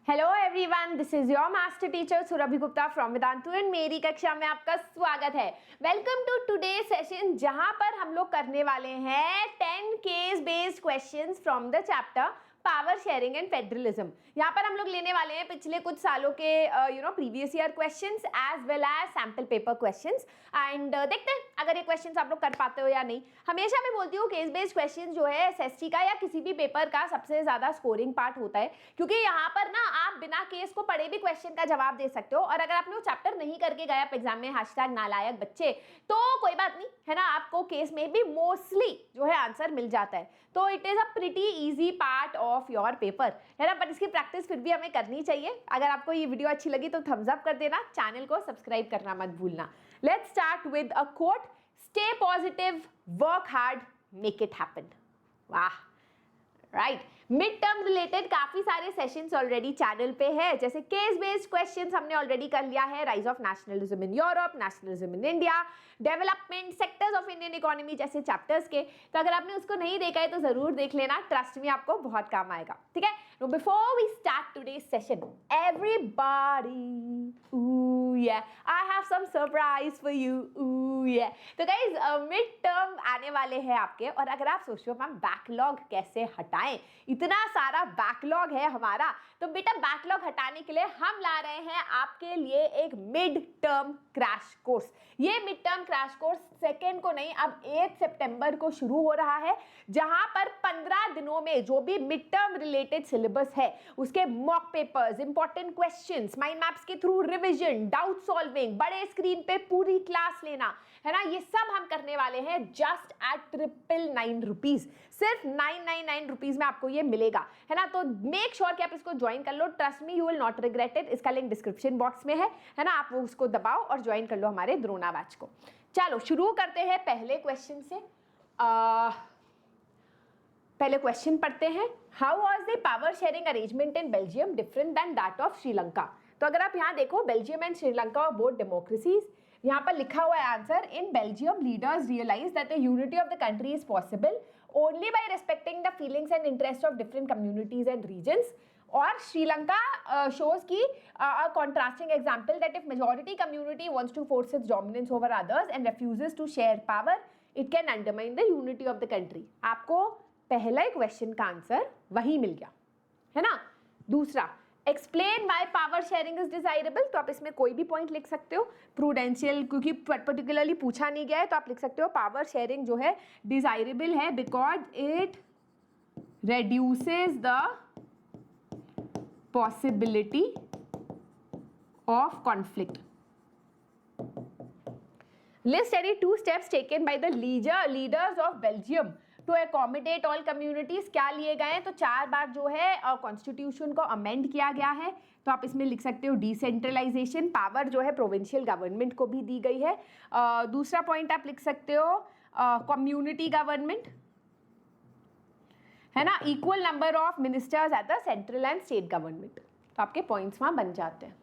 Hello everyone, this is your master teacher Surabhi Gupta from Vedantu and मेरी कक्षा में आपका स्वागत है। वेलकम टू टुडे सेशन, जहां पर हम लोग करने वाले हैं 10 case based questions from the chapter power sharing and federalism. यहाँ पर हम लोग लेने वाले हैं पिछले कुछ सालों के previous year questions as well as sample paper questions and देखते हैं अगर ये क्वेश्चंस आप लोग कर पाते हो या नहीं। हमेशा मैं बोलती हूँ केस बेस्ड क्वेश्चन जो है एसएसटी का या किसी भी पेपर का सबसे ज्यादा स्कोरिंग पार्ट होता है, क्योंकि यहाँ पर ना आप बिना केस को पढ़े भी क्वेश्चन का जवाब दे सकते हो। और अगर आपने वो चैप्टर नहीं करके गए आप एग्जाम में #नालायक बच्चे, तो कोई बात नहीं है ना, आपको केस में भी मोस्टली जो है आंसर मिल जाता है। तो it is a pretty easy part of your paper, है ना। बट इसकी प्रैक्टिस फिर भी हमें करनी चाहिए। अगर आपको ये वीडियो अच्छी लगी तो थम्स अप कर देना, चैनल को सब्सक्राइब करना मत भूलना। Let's start with a quote, stay positive, work hard, make it happen. वाह, राइट। मिड टर्म रिलेटेड काफी सारे सेशंस ऑलरेडी चैनल पे है, जैसे केस बेस्ड क्वेश्चंस हमने ऑलरेडी कर लिया है, rise of nationalism in Europe, nationalism in India, development, sectors of Indian economy जैसे चैप्टर्स के। तो अगर आपने उसको नहीं देखा है तो जरूर देख लेना, ट्रस्ट में आपको बहुत काम आएगा। ठीक है, no before we start today session, everybody, I have some surprise for you. तो गाइज मिड टर्म आने वाले हैं आपके, और अगर आप सोच रहे हो मैम बैकलॉग कैसे हटाएं, इतना सारा बैकलॉग है हमारा, तो बेटा बैकलॉग हटाने के लिए हम ला रहे हैं आपके लिए एक मिड टर्म क्रैश कोर्स। ये मिड टर्म क्रैश कोर्स 2 को नहीं, अब 8 सितंबर को शुरू हो रहा है, जहां पर 15 दिनों में जो भी मिड टर्म रिलेटेड सिलेबस है उसके mock papers, important questions, mind maps के थ्रू रिविजन, डाउट सॉल्विंग, बड़े स्क्रीन पे पूरी क्लास लेना, है ना, ये सब हम करने वाले हैं जस्ट एट 999 रुपीज। सिर्फ 999 रुपीज में आपको ये मिलेगा, है ना। तो मेक श्योर कि आप इसको ज्वाइन कर लो, trust me you will not regret it. इसका लिंक डिस्क्रिप्शन बॉक्स में है ना, आप वो उसको दबाओ और ज्वाइन कर लो हमारे द्रोणा बैच को। चलो शुरू करते हैं पहले क्वेश्चन से। पहले क्वेश्चन पढ़ते हैं, how was the power sharing arrangement in Belgium different then that of Sri Lanka. तो अगर आप यहाँ देखो, Belgium and Sri Lanka both democracies. यहाँ पर लिखा हुआ है answer, in Belgium leaders realise that the unity of the country is possible only by respecting the feelings and interests of different communities and regions. और श्रीलंका shows की a contrasting example that if majority community wants to force its dominance over others and refuses to share power, it can undermine the unity of the country. आपको पहला question का answer वही मिल गया, है ना। दूसरा, explain why power sharing is desirable. तो आप इसमें कोई भी पॉइंट लिख सकते हो, प्रूडेंशियल क्योंकि पर्टिकुलरली पूछा नहीं गया है, तो आप लिख सकते हो पावर शेयरिंग जो है डिजायरेबल है because it reduces the possibility of conflict. List any 2 steps taken by the leaders of Belgium to accommodate all communities. क्या लिए गए हैं, तो 4 बार जो है कॉन्स्टिट्यूशन को अमेंड किया गया है। तो आप इसमें लिख सकते हो डिसेंट्रलाइजेशन, पावर जो है प्रोविंशियल गवर्नमेंट को भी दी गई है। दूसरा पॉइंट आप लिख सकते हो कम्युनिटी गवर्नमेंट, है ना, equal number of ministers at the central and state government. तो आपके पॉइंट्स वहां बन जाते हैं।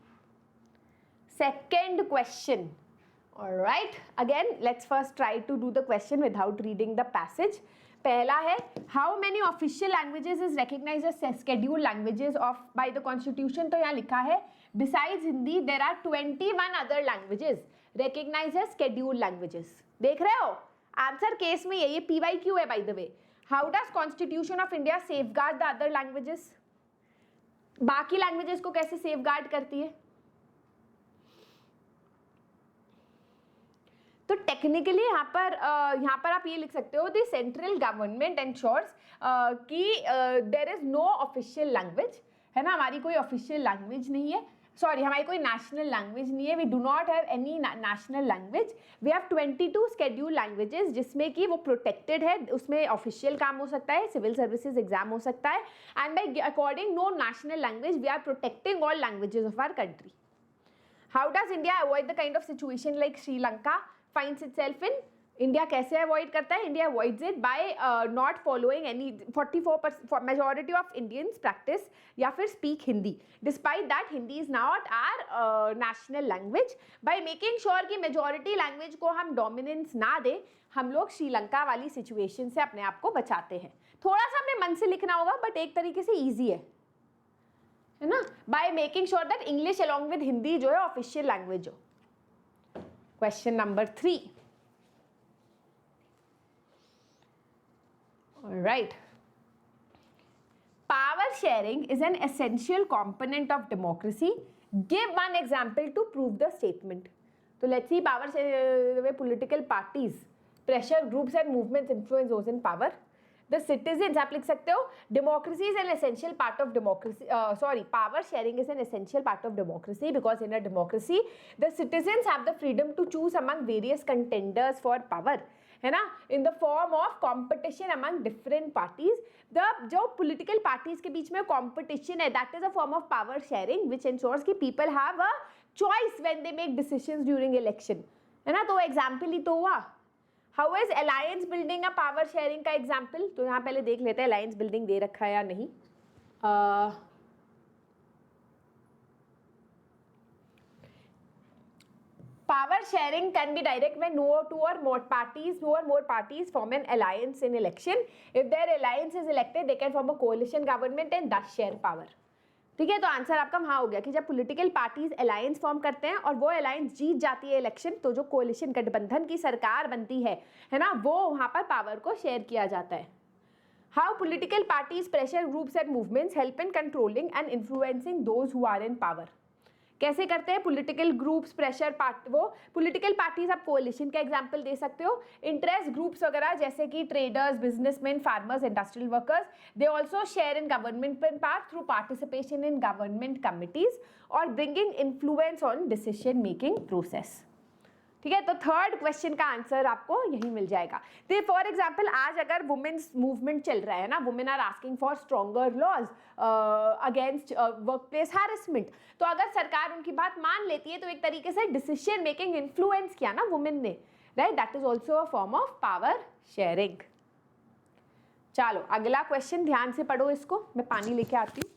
Second question, alright, again let's first try to do the question without reading the passage. पहला है, how many official languages is recognised as scheduled languages of by the constitution. तो यहाँ लिखा है besides Hindi there are 21 other languages recognised as scheduled languages. देख रहे हो, answer case में ये PYQ है by the way. How does constitution of India safeguard the other languages, बाकी लैंग्वेजेस को कैसे सेफगार्ड करती है। तो टेक्निकली यहाँ पर आप ये लिख सकते हो, द सेंट्रल गवर्नमेंट एंश्योर्स कि there is no official language, है ना, हमारी कोई ऑफिशियल लैंग्वेज नहीं है, सॉरी हमारी कोई नेशनल लैंग्वेज नहीं है, we do not have any national language, we have 22 scheduled languages, जिसमें कि वो प्रोटेक्टेड है, उसमें ऑफिशियल काम हो सकता है, सिविल सर्विसेज एग्जाम हो सकता है, and by according no national language we are protecting all languages of our country. How does India avoid the kind of situation like Sri Lanka finds itself in? India कैसे avoid करता है, India avoids it by not following any 44% majority of Indians practice या फिर speak Hindi, despite that Hindi is not our national language. By making sure कि majority language को हम dominance ना दें, हम लोग श्रीलंका वाली सिचुएशन से अपने आप को बचाते हैं। थोड़ा सा अपने मन से लिखना होगा बट एक तरीके से ईजी है ना, by making sure that English along with Hindi जो है ऑफिशियल लैंग्वेज हो। Question number 3, right, power sharing is an essential component of democracy. Give one example to prove the statement. So let's see, power where political parties, pressure groups and movements influence those in power. The citizens, आप लिख सकते हो, democracy is an essential part of democracy. Power sharing is an essential part of democracy because in a democracy, the citizens have the freedom to choose among various contenders for power. है ना, in the form of competition among different parties. The जो political parties के बीच में competition है, that is a form of power sharing which ensures कि people have a choice when they make decisions during election, है ना। तो example ही तो हुआ। How is alliance building a power sharing का एग्जाम्पल? तो यहाँ पहले देख लेते हैं अलायंस बिल्डिंग दे रखा है या नहीं। Power sharing can be direct when two or more parties form an alliance in election. If their alliance is elected, they can form a coalition government and thus share power. ठीक है, तो answer आपका वहां हो गया कि जब political parties alliance form करते हैं और वो अलायंस जीत जाती है इलेक्शन, तो जो कोलिशन गठबंधन की सरकार बनती है ना, वो वहां पर पावर को शेयर किया जाता है। How political parties, pressure groups and movements help in controlling and influencing those who are in power. कैसे करते हैं? पॉलिटिकल ग्रुप्स, प्रेशर वो पॉलिटिकल पार्टीज, आप कोalition का एग्जांपल दे सकते हो। इंटरेस्ट ग्रुप्स वगैरह जैसे कि traders, businessman, farmers, industrial workers, they also share in government part through participation in government committees और bringing influence on decision making process. ठीक है, तो थर्ड क्वेश्चन का आंसर आपको यही मिल जाएगा। तो फॉर एग्जाम्पल आज अगर वुमेन्स मूवमेंट चल रहा है ना, women are asking for stronger laws against workplace harassment, तो अगर सरकार उनकी बात मान लेती है तो एक तरीके से डिसीजन मेकिंग इन्फ्लुएंस किया ना वुमेन ने, right, that is also a form of power sharing. चलो अगला क्वेश्चन ध्यान से पढ़ो इसको, मैं पानी लेके आती हूँ।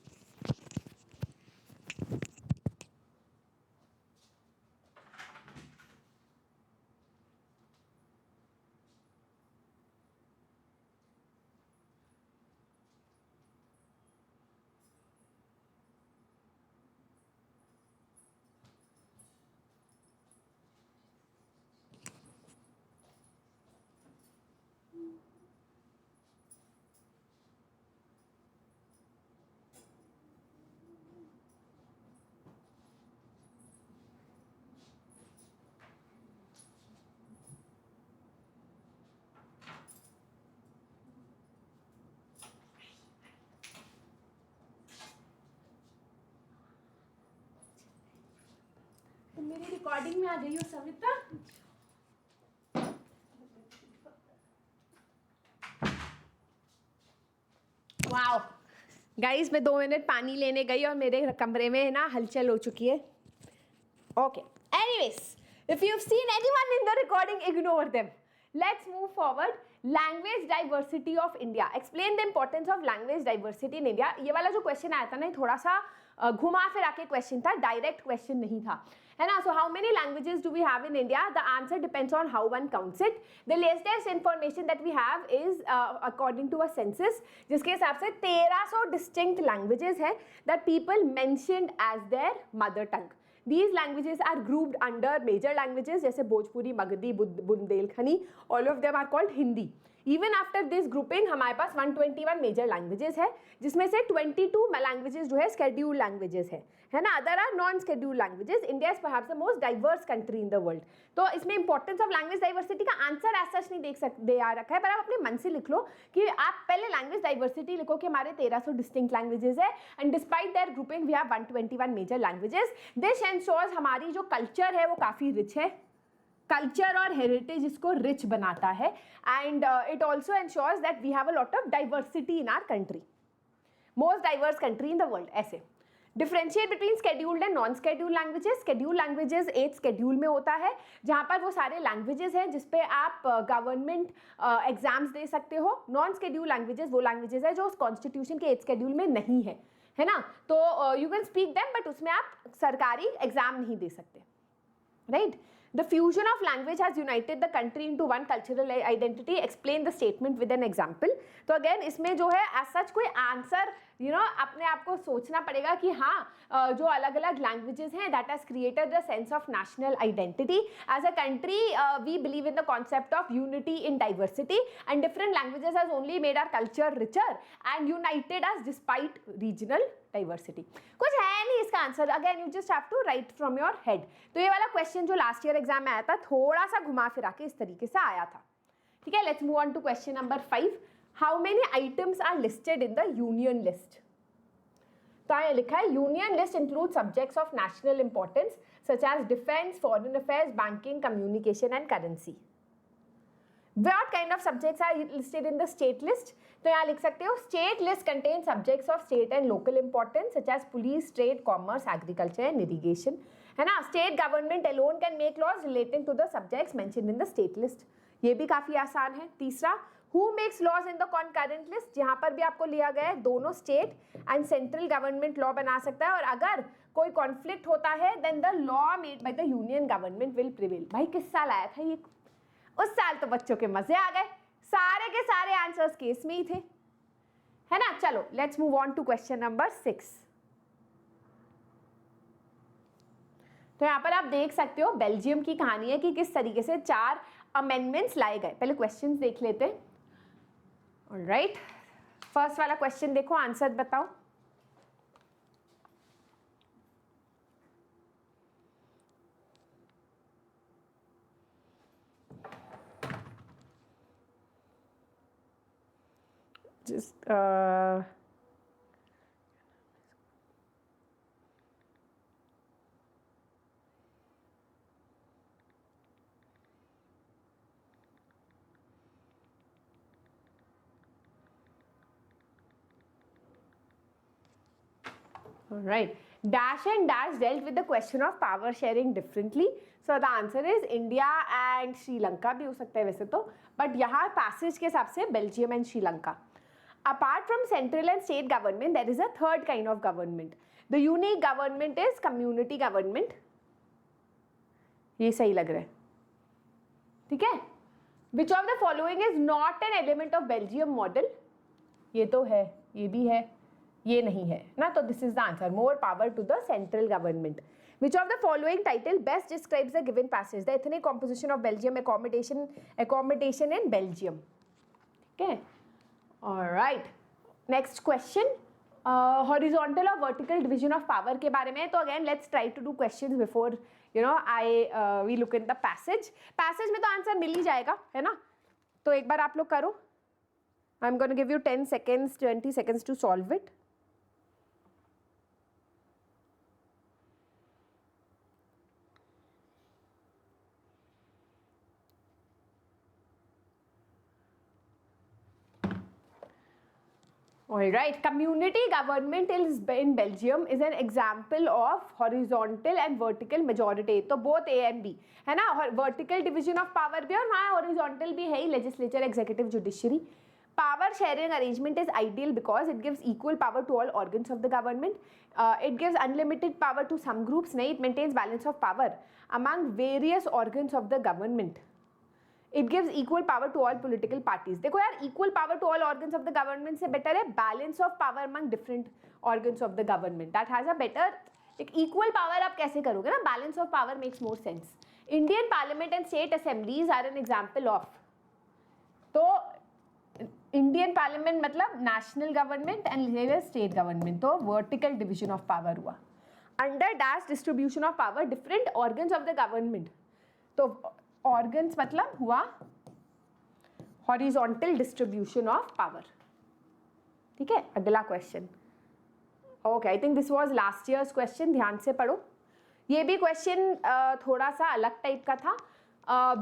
मेरी रिकॉर्डिंग में आ गई हो सविता। वाओ गाइस, मैं 2 मिनट पानी लेने गई और मेरे कमरे में ना हलचल हो चुकी है। Okay, anyways, if you have seen anyone in the recording, ignore them. Let's move forward. Language diversity of India, explain the importance of language diversity in India. ये वाला जो क्वेश्चन आया था ना, थोड़ा सा घुमा फिरा के क्वेश्चन था, डायरेक्ट क्वेश्चन नहीं था, है ना। So how many languages do we have in India? The answer depends on how one counts it. The latest information that we have is according to a census, जिसके हिसाब से 1300 distinct languages है that people mentioned as their mother tongue. These languages are grouped under major languages जैसे Bhojpuri, Magdhi, Bundelkhandi, all of them are called Hindi. Even after this grouping हमारे पास 121 major languages है, जिसमें से 22 languages जो है स्केड्यूल्ड लैंग्वेजेस है ना। Other are non scheduled languages. India is perhaps the most diverse country in the world. तो इसमें इंपॉर्टेंस ऑफ लैंग्वेज डाइवर्सिटी का आंसर एज सच नहीं देख सकते आ रखा है, पर आप अपने मन से लिख लो कि आप पहले लैंग्वेज डाइवर्सिटी लिखो कि हमारे 1300 डिस्टिंक्ट लैंग्वेजेस है and despite their grouping we have 121 major languages. This ensures हमारी जो कल्चर है वो काफ़ी रिच है, कल्चर और हेरिटेज इसको रिच बनाता है, and it also ensures that we have a lot of diversity in our country, most diverse country in the world. ऐसे differentiate between scheduled and non scheduled languages. Scheduled languages 8 schedule में होता है, जहाँ पर वो सारे लैंग्वेजेस हैं जिसपे आप गवर्नमेंट एग्जाम्स दे सकते हो। नॉन स्केड्यूल्ड लैंग्वेजेस वो लैंग्वेजेस है जो उस कॉन्स्टिट्यूशन के 8 स्केड्यूल में नहीं है ना। तो you can speak them, but उसमें आप सरकारी एग्जाम नहीं दे सकते। right? The fusion of language has united the country into one cultural identity. Explain the statement with an example. तो again इसमें जो है as such कोई आंसर अपने आप को सोचना पड़ेगा कि हाँ जो अलग अलग लैंग्वेजेस हैं that has created the sense of national identity. As a country we believe in the concept of unity in diversity, and different languages has only made our culture richer and united us despite regional diversity. कुछ है नहीं इसका answer. Again you just have to write from your head. तो ये वाला question जो last year exam में आया था थोड़ा सा घुमा फिरा के इस तरीके से आया था. ठीक है, let's move on to question number 5. How many items are listed in the union list? तो यहाँ लिखा है union list include subjects of national importance such as defence, foreign affairs, banking, communication and currency. What kind of subjects are listed in the state list? तो यहाँ लिख सकते हो state list contains subjects of state and local importance such as police, trade, commerce, agriculture and irrigation. है ना, state government alone can make laws relating to the subjects mentioned in the state list. ये भी काफी आसान है. तीसरा, who makes laws in the concurrent list? यहाँ पर भी आपको लिया गया है दोनों state and central government law बना सकता है, और अगर कोई conflict होता है then the law made by the union government will prevail. भाई किस साल आया था ये? उस साल तो बच्चों के मजे आ गए, सारे के सारे आंसर्स केस में ही थे, है ना. चलो let's move on to question number 6. तो यहाँ पर आप देख सकते हो बेल्जियम की कहानी है कि किस तरीके से 4 अमेंडमेंट्स लाए गए. पहले क्वेश्चंस देख लेते हैं. ऑलराइट, फर्स्ट वाला क्वेश्चन देखो, आंसर बताओ. just all right, dash and dash dealt with the question of power sharing differently. So the answer is India and Sri Lanka भी हो सकता है वैसे तो, but यहाँ passage के हिसाब से Belgium and Sri Lanka. Apart from central and state government, there is a third kind of government. The unique government is community government. ये सही लग रहा है, ठीक है. Which of the following is not an element of Belgium model? ये तो है, ये भी है, ये नहीं है ना, तो this is the answer. More power to the central government. Which of the following title best describes the given passage? The ethnic composition of Belgium, accommodation in Belgium. Okay. All right. Next question. Horizontal or vertical division of power के बारे में. तो again let's try to do questions before we look in the passage. Passage में तो answer मिल ही जाएगा, है ना. तो एक बार आप लोग करो. I'm going to give you 10 seconds, 20 seconds to solve it. All right, community government in Belgium is an example of horizontal and vertical majority. तो both A and B है ना, vertical division of power भी और वहाँ horizontal भी है ही, legislature, executive, judiciary. Power sharing arrangement is ideal because it gives equal power to all organs of the government. It gives unlimited power to some groups. नहीं, it maintains balance of power among various organs of the government. It gives equal power to all political parties. देखो यार, equal power to all organs of the government से better है balance of power among different organs of the government. That has a better, equal power आप कैसे करोगे ना, balance of power makes more sense. Indian Parliament and state assemblies are an example of. तो Indian Parliament मतलब national government and state government, तो vertical division of power हुआ. Under dash distribution of power, different organs of the government. तो organs मतलब हुआ horizontal distribution of power. ठीक है, अगला question. Okay, I think this was last years question, ध्यान से पढ़ो. ये भी क्वेश्चन थोड़ा सा अलग टाइप का था.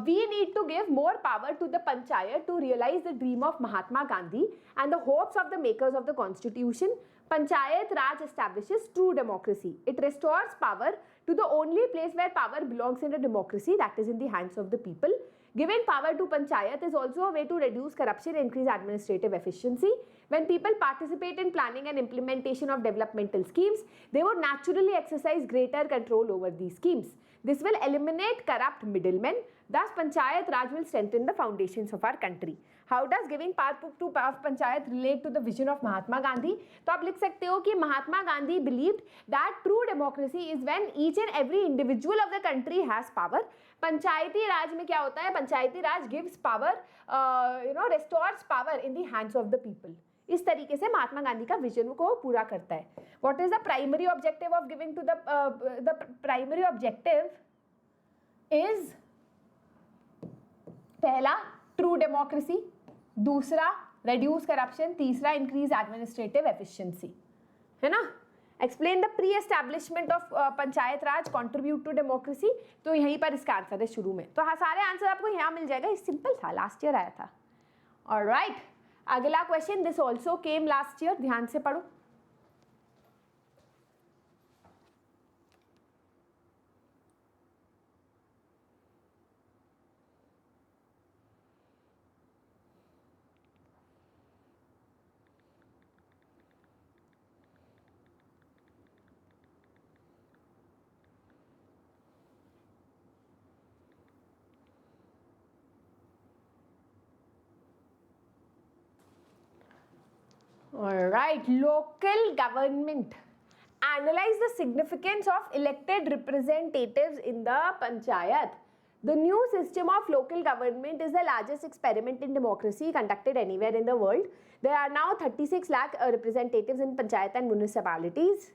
We need to give more power to the panchayat to realize the dream of Mahatma Gandhi and the hopes of the makers of the constitution. Panchayat Raj establishes true democracy. It restores power to the only place where power belongs in a democracy, that is in the hands of the people. Giving power to panchayat is also a way to reduce corruption and increase administrative efficiency. When people participate in planning and implementation of developmental schemes, they would naturally exercise greater control over these schemes. This will eliminate corrupt middlemen. Thus, Panchayat Raj will strengthen the foundations of our country. How does giving power to Panchayat relate to the vision of Mahatma Gandhi? तो आप लिख सकते हो कि Mahatma Gandhi believed that true democracy is when each and every individual of the country has power. पंचायती राज में क्या होता है? पंचायती राज gives power, restores power in the hands of the people. इस तरीके से महात्मा गांधी का विजन को पूरा करता है. What is the primary objective of giving to the primary objective is पहला ट्रू डेमोक्रेसी, दूसरा reduce corruption, तीसरा increase administrative efficiency, है ना. Explain the pre establishment of Panchayat Raj contribute to democracy. तो यहीं पर इसका आंसर है शुरू में. तो हाँ, सारे आंसर आपको यहाँ मिल जाएगा. ये सिंपल था, लास्ट ईयर आया था. ऑलराइट, अगला question, this also came last year, ध्यान से पढ़ो. Alright, local government. Analyze the significance of elected representatives in the panchayat. The new system of local government is the largest experiment in democracy conducted anywhere in the world. There are now 36 lakh representatives in panchayat and municipalities.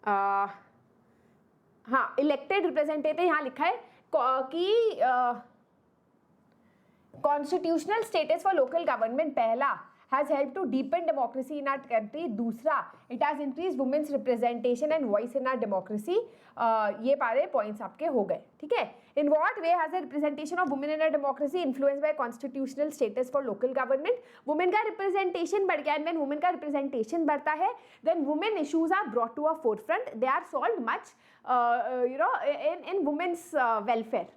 हाँ, elected representative यहाँ लिखा है कि constitutional status for local government पहला has helped to deepen democracy in our country. दूसरा, it has increased women's representation and voice in our democracy. ये सारे points आपके हो गए, ठीक है. In what way has the representation of women in our democracy influenced by constitutional status for local government? Women का representation बढ़ गया, and when women का representation बढ़ता है, then women issues are brought to a forefront. They are solved much, in women's welfare,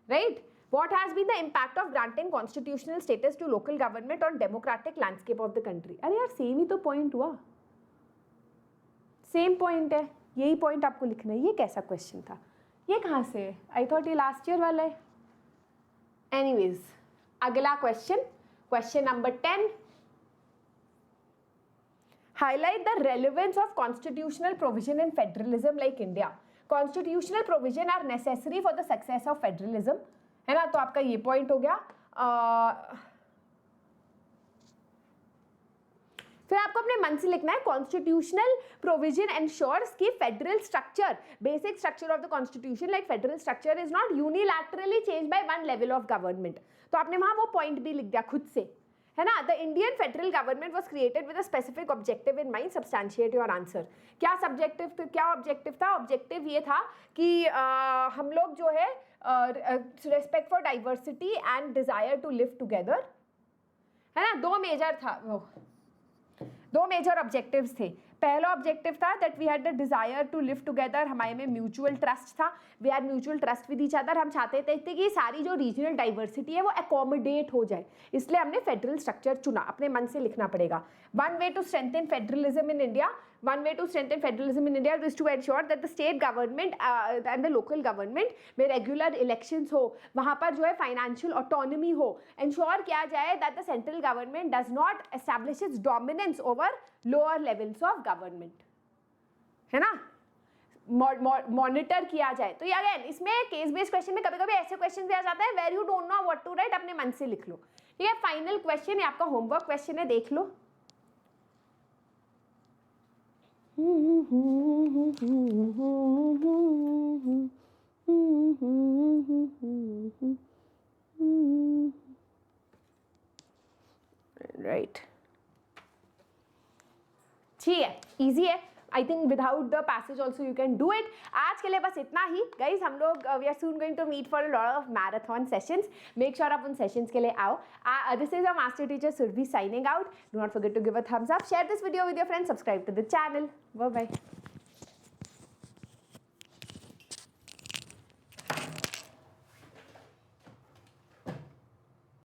right? What has been the impact of granting constitutional status to local government on democratic landscape of the country? अरे यार, same ही तो point हुआ, same point है. यही point आपको लिखना है. ये कैसा क्वेश्चन था? ये कहाँ से है? आई थॉट ये लास्ट ईयर वाला है. एनीवेज, अगला question, question number 10. Highlight the relevance of constitutional provision in federalism like India. Constitutional provision are necessary for the success of federalism, है ना. तो आपका ये पॉइंट हो गया. फिर आपको अपने मन से लिखना है कॉन्स्टिट्यूशनल प्रोविजन एंश्योर्स की federal structure, basic structure of the constitution like federal structure is not unilaterally change by one level of government. तो आपने वहां वो पॉइंट भी लिख दिया खुद से, है ना. The Indian federal government was created with a specific objective in mind. Substantiate your answer. क्या ऑब्जेक्टिव था? ऑब्जेक्टिव ये था कि हम लोग जो है respect for diversity and desire to live together, है ना. दो मेजर ऑब्जेक्टिव्स थे. पहला ऑब्जेक्टिव था that we had the desire to live together. हमारे में म्यूचुअल ट्रस्ट था. We had mutual trust with each other. हम चाहते थे कि सारी जो रीजनल डाइवर्सिटी है वो एकोमोडेट हो जाए, इसलिए हमने फेडरल स्ट्रक्चर चुना. अपने मन से लिखना पड़ेगा. One way to strengthen federalism in India, is to ensure that the state government and the local government में regular elections हो, वहाँ पर जो है financial autonomy हो, ensure किया जाए that the central government does not establish its dominance over lower levels of government, है ना. मॉनिटर किया जाए. तो ये अगेन इसमें केस बेस्ड क्वेश्चन में कभी कभी ऐसे क्वेश्चन भी आ जाता है where you don't know what to write. अपने मन से लिख लो, ठीक है. फाइनल क्वेश्चन, ये आपका होमवर्क क्वेश्चन है, देख लो. राइट, ठीक है, इजी है. I think without the passage also you can do it. आज के लिए बस इतना ही गाइज. हम लोग we are soon going to meet for a lot of marathon sessions. Make sure आप उन सेशंस के लिए आओ. This is a master teacher Surabhi signing out. Do not forget to give a thumbs up, share this video with your friends, subscribe to the channel. Bye bye.